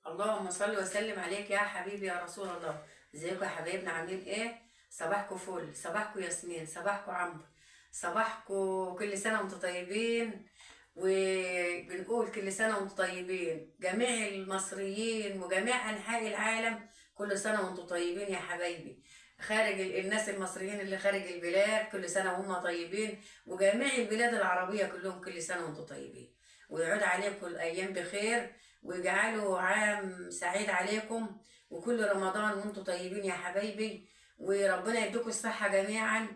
اللهم صل وسلم عليك يا حبيبي يا رسول الله. ازيكم يا حبايبنا، عاملين ايه؟ صباحكم فل، صباحكم ياسمين، صباحكم عمرو، صباحكم كل سنة وانتم طيبين. وبنقول كل سنة وانتم طيبين جميع المصريين وجميع أنحاء العالم. كل سنة وانتم طيبين يا حبايبي. خارج الناس المصريين اللي خارج البلاد كل سنة وهم طيبين، وجميع البلاد العربية كلهم كل سنة وانتم طيبين. ويعود عليكم الأيام بخير، ويجعله عام سعيد عليكم، وكل رمضان وانتم طيبين يا حبايبي. وربنا يديكم الصحة جميعا،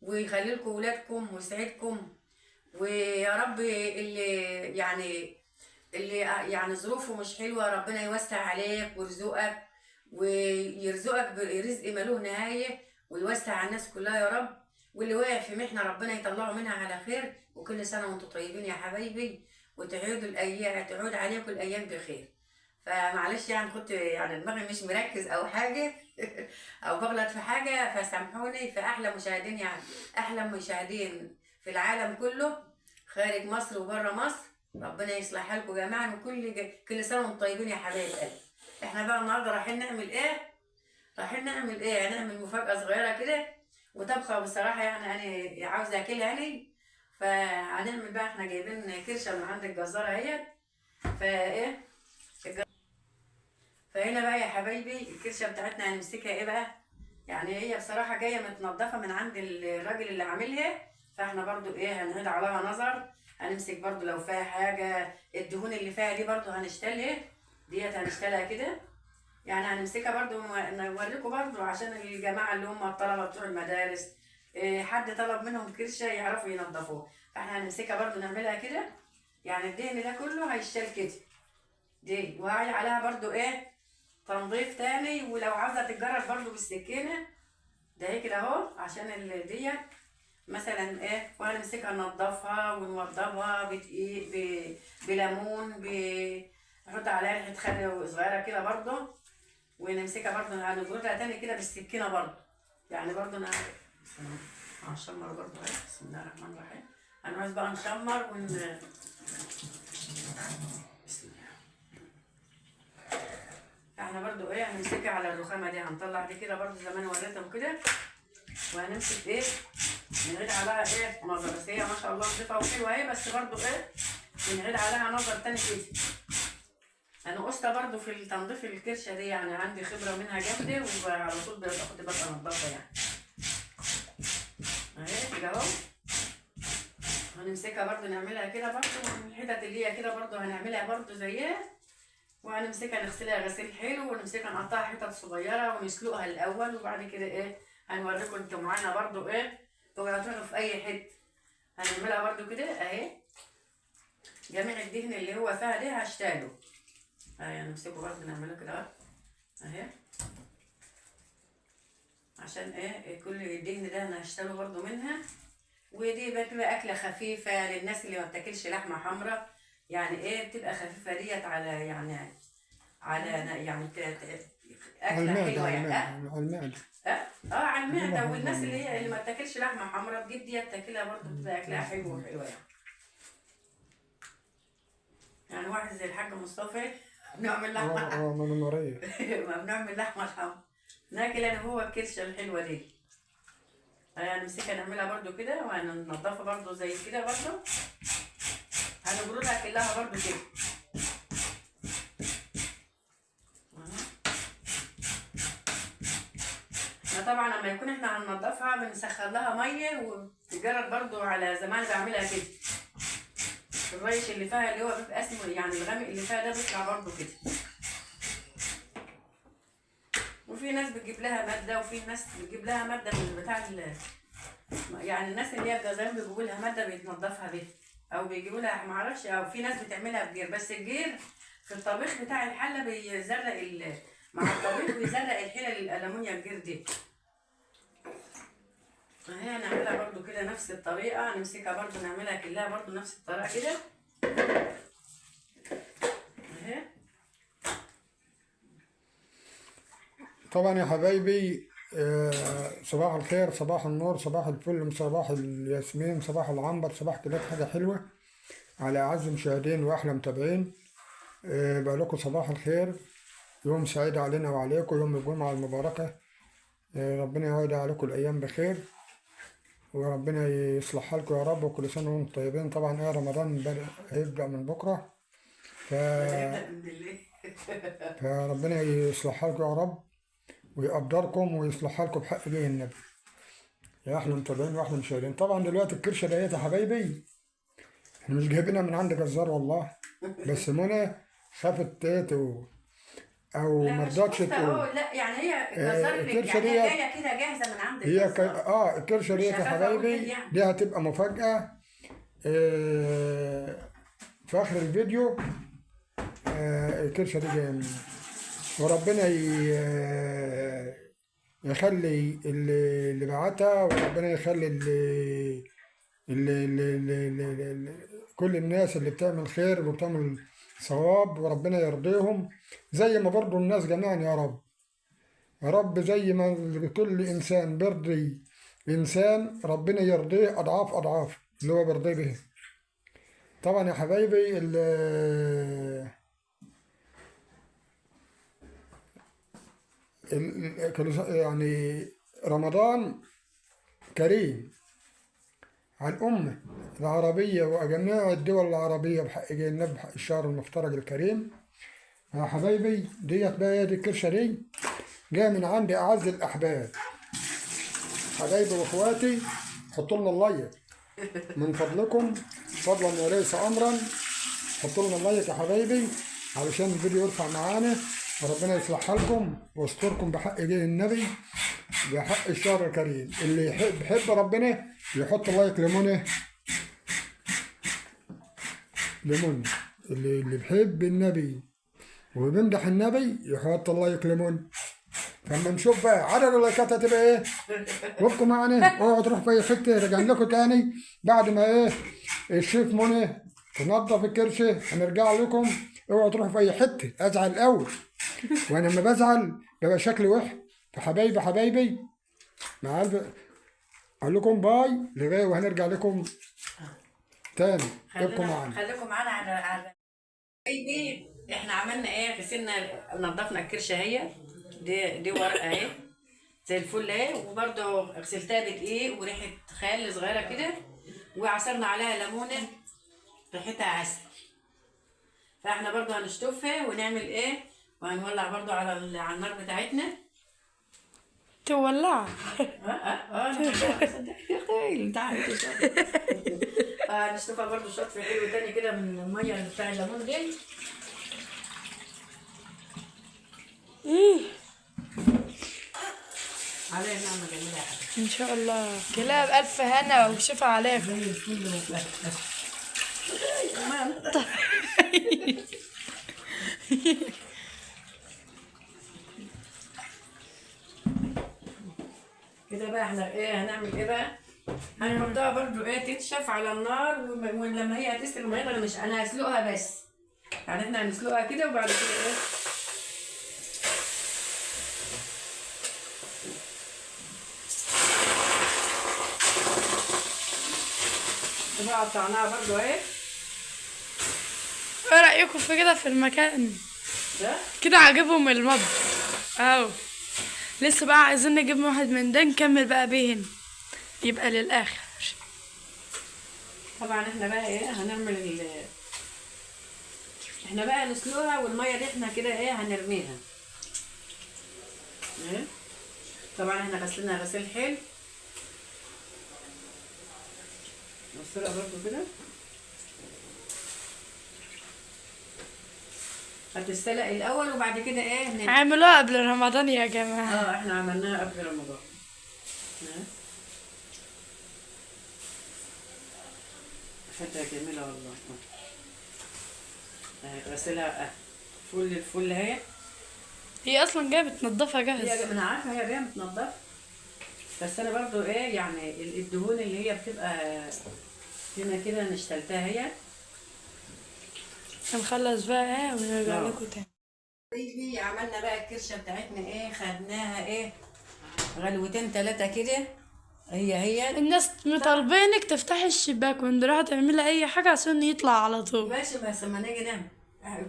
ويخلي لكم ولادكم ويسعدكم. ويا رب اللي يعني ظروفه مش حلوة ربنا يوسع عليك ويرزقك، ويرزقك برزق ملوه نهاية، ويوسع على الناس كلها يا رب. واللي واقع في محنة ربنا يطلعه منها على خير. وكل سنة وانتم طيبين يا حبايبي، وتعود الأيام تعود عليكم الأيام بخير. فمعلش يعني كنت يعني دماغي مش مركز أو حاجة أو بغلط في حاجة فسامحوني. فأحلى مشاهدين يعني أحلى مشاهدين في العالم كله، خارج مصر وبره مصر، ربنا يصلح حالكم جميعا. كل سنة وانتم طيبين يا حبايب قلبي. احنا بقى النهارده رايحين نعمل ايه؟ رايحين نعمل ايه؟ هنعمل مفاجأة صغيرة كده وطبخة بصراحة يعني أنا عاوزة أكلها يعني. فهنعمل بقى، احنا جايبين كرشة من عند الجزارة اهيت. فايه فهنا بقى يا حبايبي الكرشة بتاعتنا هنمسكها ايه بقى؟ يعني هي بصراحة جاية متنضفة من عند الراجل اللي عاملها. فاحنا برضو ايه هنعيد عليها نظر. هنمسك برضو لو فيها حاجة الدهون اللي فيها دي برضو هنشتلها. ديت هنشتلها كده. يعني هنمسكها برضو نوريكم برضو عشان الجماعة اللي هم الطلبة بتوع المدارس، حد طلب منهم كرشة يعرفوا ينضفوه. فاحنا هنمسكها برضو نعملها كده. يعني الدهن ده كله هيشتل كده دي، وهاي عليها برضو ايه تنظيف تاني. ولو عاوزة تتجرد برضو بالسكينة ده هيك كده اهو عشان ديت مثلا ايه. وهنمسكها ننضفها ونوضبها بدقيق بليمون نحط عليها ريحة خل صغيرة كده برضو. ونمسكها برضو هنجردها تاني كده بالسكينة برضو. يعني برضو انا هنشمر برضو اهي. بسم الله الرحمن الرحيم. هنعوز بقى نشمر بسم الله. احنا برضو ايه هنمسكها على الرخامة دي، هنطلع دي كده برضو زي ما انا وريتهم كده. وهنمسك ايه بنعيد عليها ايه نظر. بس هي ما شاء الله نضيفه وحلوه اهي، بس برضو ايه بنعيد عليها نظر تاني كده. انا قصة برضو في تنظيف الكرشه دي، يعني عندي خبره منها جامده وعلى طول باخد ببقى انضفها يعني. اهي كده اهو. هنمسكها برضو نعملها كده برضو الحتت اللي هي كده برضو هنعملها برضو زيها. وهنمسكها نغسلها غسيل حلو، ونمسكها نقطعها حتت صغيره ونسلقها الاول. وبعد كده ايه هنوريكم انتوا معانا برضو ايه توقعتوها في اي حته. هنعملها برضو كده اهي. جميع الدهن اللي هو فيها ده هشتاله اهي. هنمسكه برضو نعمله كده اهي عشان ايه كل الدهن ده انا هشتاله برضو منها. ودي بتبقى اكله خفيفه للناس اللي ما بتاكلش لحمه حمراء. يعني ايه بتبقى خفيفه ديت على يعني اكله حلوه يعني على المعدة. على المعده. والناس اللي ما بتاكلش لحمه حمراء تجيب ديت تاكلها برضو بتبقى اكلها حلوه يعني. يعني واحد زي الحاج مصطفى بنعمل لحمه من المرية. ما بنعمل لحمه الحمراء ناكل انا هو الكرشه الحلوه دي. هنمسكها نعملها برضو كده وهننضفها برضو زي كده برضو. هنبردها كلها برضو كده. احنا طبعا لما يكون احنا هننضفها بنسخن لها ميه وتجرد برضو على زمان بعملها كده. الريش اللي فيها اللي هو بيبقى اسمه يعني الغامق اللي فيها ده بيطلع برضو كده. وفي ناس بتجيب لها ماده، وفي ناس بتجيب لها ماده من بتاع يعني الناس اللي هي الجزائر بيجيبوا لها ماده بيتنضفها بيها، او بيجيبوا لها معرفش، او في ناس بتعملها بجير. بس الجير في الطبيخ بتاع الحله بيزرق مع الطبيخ بيزرق الحلل الالومنيا الجير دي. اهي هنعملها برضو كده نفس الطريقه. هنمسكها برضو نعملها كلها برضو نفس الطريقه كده اهي. طبعا يا حبايبي، صباح الخير، صباح النور، صباح الفل، صباح الياسمين، صباح العنبر، صباح كده حاجة حلوة على أعز مشاهدين وأحلى متابعين. بقول لكم صباح الخير. يوم سعيد علينا وعليكم، يوم الجمعة المباركة. ربنا يعود عليكم الأيام بخير، وربنا يصلح حالكم يا رب، وكل سنة وانتم طيبين. طبعا رمضان هيبدأ من بكرة، ف... هيبدأ من بالليل. فربنا يصلح حالكم يا رب، ويقدركم ويصلح حالكم بحق جه النبي. يا أحلى متابعين وأحلى مشاهدين. طبعا دلوقتي الكرشة ديت يا حبايبي احنا مش جايبينها من عند جزار والله، بس منى خافت او لا ما مش رضتش كفته تقول. اهو، لا يعني هي جزار الكرشه يعني هي ديت جايه كده جاهزه من عند هي الجزار. الكرشه مش ديت يا هخاف اقول كده حبايبي يعني. دي هتبقى مفاجأة. في آخر الفيديو. الكرشه دي جايه مني، وربنا يخلي اللي بعتها، وربنا يخلي كل الناس اللي بتعمل خير وبتعمل ثواب، وربنا يرضيهم زي ما برضو الناس جميعا يا رب. يا رب زي ما كل إنسان بيرضي إنسان ربنا يرضيه أضعاف أضعاف اللي هو بيرضيه به. طبعا يا حبايبي يعني رمضان كريم على الأمة العربية وجميع الدول العربية بحق النبي، بحق الشهر المفترج الكريم. يا حبايبي ديت بقى، دي الكرشة دي جاية من عند أعز الأحباب حبايبي وإخواتي. حطوا لنا اللايك من فضلكم، فضلا وليس أمرا. حطوا لنا اللايك يا حبايبي علشان الفيديو يرفع معانا، وربنا يصلح حالكم ويستركم بحق جه النبي، بحق الشهر الكريم. اللي يحب ربنا يحط لايك لمنى، اللي بيحب النبي وبيمدح النبي يحط اللايك لمنى. لما نشوف بقى عدد اللايكات هتبقى ايه، وابقوا معنا. اوعوا تروحوا في اي حته، رجعنا لكم تاني بعد ما الشيف منى تنظف الكرشه هنرجع لكم. اوعوا تروحوا في اي حته، ازعل قوي، وانا لما بزعل بيبقى شكلي وحش. فحبايبي مع اقول لكم باي لغايه، وهنرجع لكم تاني. ابقوا معانا، خليكم معانا على حبايبي. احنا عملنا ايه، غسلنا نضفنا الكرشه اهي، دي ورقه اهي زي الفل اهي، وبرده غسلتها بدقيق وريحه خل صغيره كده، وعصرنا عليها ليمونه ريحتها عسل. فاحنا برده هنشطفها ونعمل ايه، وهنولع برده على النار بتاعتنا. تولع انت عارف هنشطفها برده شطف حلو تاني كده من الميه اللي بتاع الليمون دي. عليها نعمة جميلة يا حبيبي ان شاء الله. كلها بألف هنا وشفا عليك. زي الفل كده بقى احنا ايه هنعمل ايه بقى؟ هنحطها برضو ايه تنشف على النار، ولما هي هتسلق الميه انا انا هسلقها بس، يعني احنا هنسلقها كده وبعد كده ايه بقى قطعناها برضو اهي. ايه رأيكم في كده في المكان ده كده؟ عاجبهم المطبخ اهو. لسه بقى عايزين نجيب واحد من ده نكمل بقى بيه هنا، يبقى للآخر. طبعا احنا بقى ايه هنعمل احنا بقى نسلقها، والميه دي احنا كده ايه هنرميها. ايه طبعا احنا غسلنا غسيل حلو، نغسلها برضو كده هتتسلق الاول، وبعد كده ايه عملوها قبل رمضان يا جماعة. احنا عملناها قبل رمضان. حتى جميلة والله. غسلها فل الفل اهي. هي اصلا جايه بتنضفها هي جاهز. انا عارفه هي جايه متنضفه، بس انا برضو ايه يعني الدهون اللي هي بتبقى هنا كده انا اشتلتها هي. هنخلص بقى ايه ونرجع لكم تاني. عملنا بقى الكرشه بتاعتنا ايه، خدناها ايه غلوتين 3 كده. هي الناس مطالبينك تفتحي الشباك وانت رايحه تعملي اي حاجه عشان يطلع على طول. ماشي، بس لما نيجي نعمل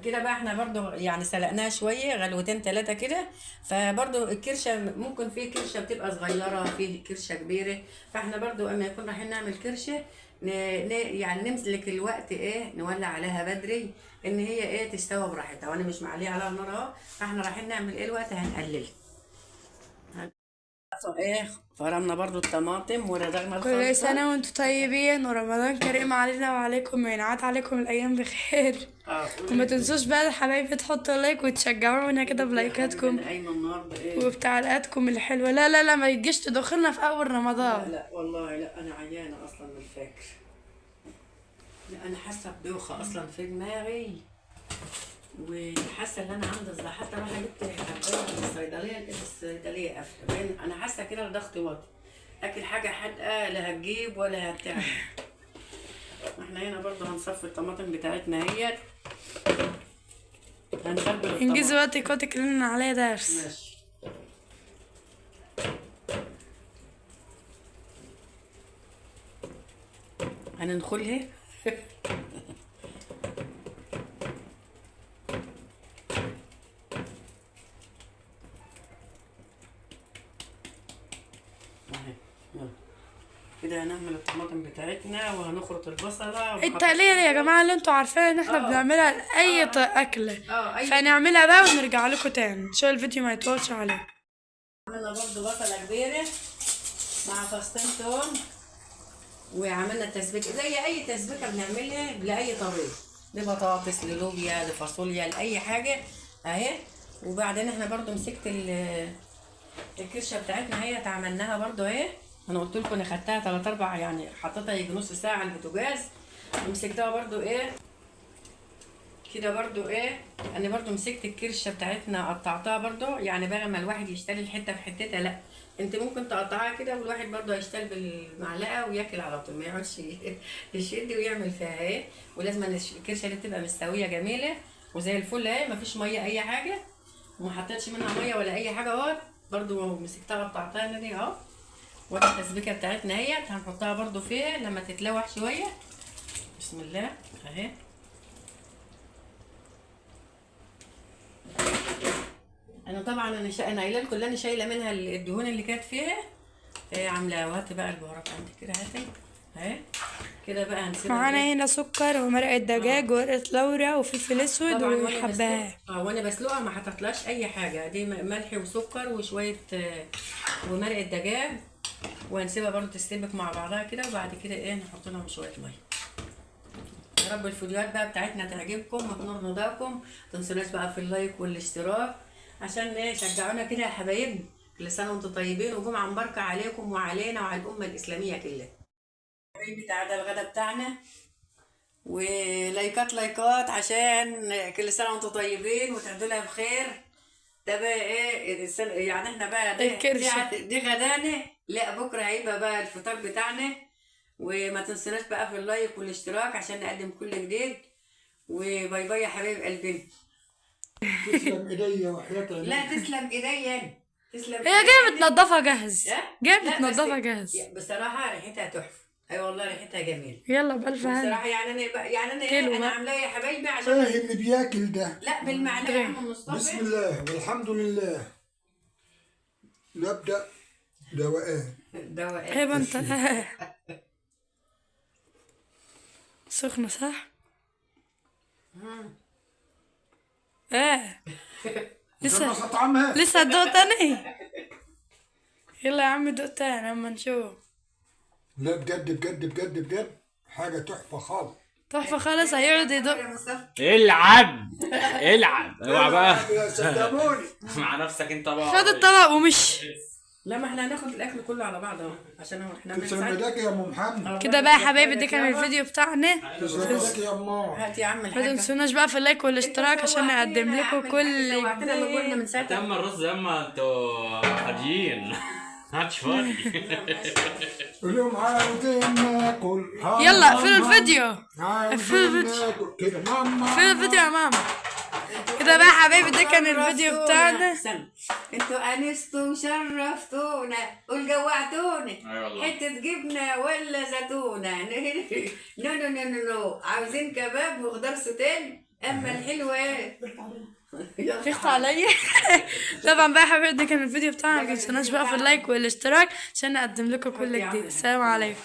كده بقى احنا برضو يعني سلقناها شويه غلوتين 3 كده. فبرضو الكرشه ممكن في كرشه بتبقى صغيره، في كرشه كبيره. فاحنا برضو اما يكون رايحين نعمل كرشه يعني نمسك الوقت ايه، نولع عليها بدري ان هي ايه تستوى براحتها، وانا مش معليه عليها النار اهو. فاحنا رايحين نعمل ايه الوقت هنقلل ايه. فرمنا برضو الطماطم وردغنا كل الخلطه. سنة وانتم طيبين ورمضان كريم علينا وعليكم، وينعاد عليكم الأيام بخير. وما تنسوش بقى يا حبايبي تحطوا لايك وتشجعونا كده بلايكاتكم قايمه النهارده ايه وبتعليقاتكم الحلوة. لا لا لا، ما يجيش تدخلنا في أول لا رمضان. لا والله لا، انا عيانه اصلا من الفكر. لا انا حاسه بدوخه اصلا في دماغي، وحاسه ان انا عندي صداع. حتى راح جبت حبايه من الصيدليه، لقيت الصيدليه قافله. انا حاسه كده ضغطي واطي، اكل حاجه حادقه لا هتجيب ولا هتعمل. احنا هنا برضو هنصفي الطماطم بتاعتنا اهيت، هنخبي انجزي الطماطم. وقتك وقتك لنا عليه درس. ماشي. هندخلها كده. هنعمل الطماطم بتاعتنا وهنخرط البصله التقلية يا جماعة اللي انتوا عارفين ان احنا بنعملها لأي أكلة، اي. فنعملها بقى ونرجع لكم تاني عشان الفيديو ما يطولش عليكم. عملنا برضو بصله كبيره مع فصين توم، وعملنا تسبيكه زي اي تسبيكه بنعملها لاي طبيخ، لبطاطس للوبيا لفاصوليا لاي حاجه اهي. وبعدين احنا برضو مسكت الكرشه بتاعتنا اهي، عملناها برضو اهي. انا قلت لكم انا خدتها 3 4 يعني حطيتها يجي نص ساعه على البوتاجاز، ومسكتها برضو ايه كده برضو ايه. انا برضو مسكت الكرشه بتاعتنا قطعتها برضو، يعني بقى ما الواحد يشتري الحته في حتتها، لا انت ممكن تقطعها كده، والواحد برضو هيشتغل بالمعلقه وياكل على طول، ما يقعدش يشد ويعمل فيها ايه. ولازم الكرشه دي تبقى مستويه جميله وزي الفل اهي، مفيش ميه اي حاجه، وما حطيتش منها ميه ولا اي حاجه اهو. برضو مسكتها قطعتها انا دي اهو. ودي التسبيكه بتاعتنا اهيت، هنحطها برضو فيها لما تتلوح شويه. بسم الله اهي. انا طبعا انا قايله لكم اللي انا شايله منها الدهون اللي كانت فيها عامله. وهات بقى البهارات عندك كده، هاتي اهي كده بقى. هنسيبها معانا هنا سكر ومرقة دجاج وورقة لورا وفلفل اسود طبعا وحبهات. وانا بسلقها ما حطيتلاش اي حاجه، دي ملح وسكر وشويه ومرقه دجاج. وهنسيبها برضو تستبك مع بعضها كده، وبعد كده ايه نحط لهم شويه ميه. يا رب الفيديوهات بقى بتاعتنا تعجبكم وتنور رضاكم. متنسوناش بقى في اللايك والاشتراك عشان ايه شجعونا كده يا حبايبنا. كل سنه وانتم طيبين وجمعه مباركه عليكم وعلينا وعلى الامه الاسلاميه كلها. حبايبي بتاع ده الغدا بتاعنا، ولايكات عشان كل سنه وانتم طيبين وتعدوا لها بخير. ده بقى ايه يعني احنا بقى دي غدانا. لا بكره هيبقى بقى الفطار بتاعنا. وما تنسوناش بقى في اللايك والاشتراك عشان نقدم كل جديد. وباي باي يا حبايب قلبنا. تسلم ايديا وحياة لا تسلم ايديا، تسلم. هي جاية متنضفة جاهز، جاية لا متنضفة جاهز. بصراحه ريحتها تحفه. اي والله ريحتها جميله. يلا بألف هنا. بصراحه يعني انا كيلو انا بقى. عاملاها يا حبايبي عشان ايه اللي بياكل ده؟ لا بالمعلقه يا عم مصطفى. بسم الله والحمد لله. نبدأ دوقان. ايوه انت سخنة صح؟ ايه لسه طعمها لسه هتدوق تاني؟ يلا يا عم دوق تاني اما نشوف. لا بجد بجد بجد بجد حاجة تحفة خالص. تحفة خالص. هيقعد يدوق. العب العب اوعى بقى صدقوني مع نفسك انت بقى. خد الطبق ومش لا ما احنا هناخد الاكل كله على بعض اهو عشان احنا تسلم ايدك يا ام محمد. كده بقى يا حبايبي. ده كان الفيديو بتاعنا. تسلم ايدك يا امار. هات يا عم ما الحاجه. تنسوناش بقى في اللايك والاشتراك عشان نقدم لكم كل سوعتنا لما قلنا من ساعتها. تم الرز ياما انتوا هاديين محدش فاضي. قول لهم عاوزين ناكل. يلا اقفلوا الفيديو. عاوزين ناكل كده ماما. اقفلوا الفيديو يا ماما. كده بقى يا حبايبي ده كان الفيديو بتاعنا. انتوا انستوا وشرفتونا والجوعتونا. اي والله. حته جبنه ولا زيتونه. نو عاوزين كباب وخضار سوتين اما الحلوه ريحت عليا. طبعا بقى يا حبايبي ده كان الفيديو بتاعنا، ما تنسوناش بقى في اللايك والاشتراك عشان نقدم لكم كل جديد. السلام عليكم.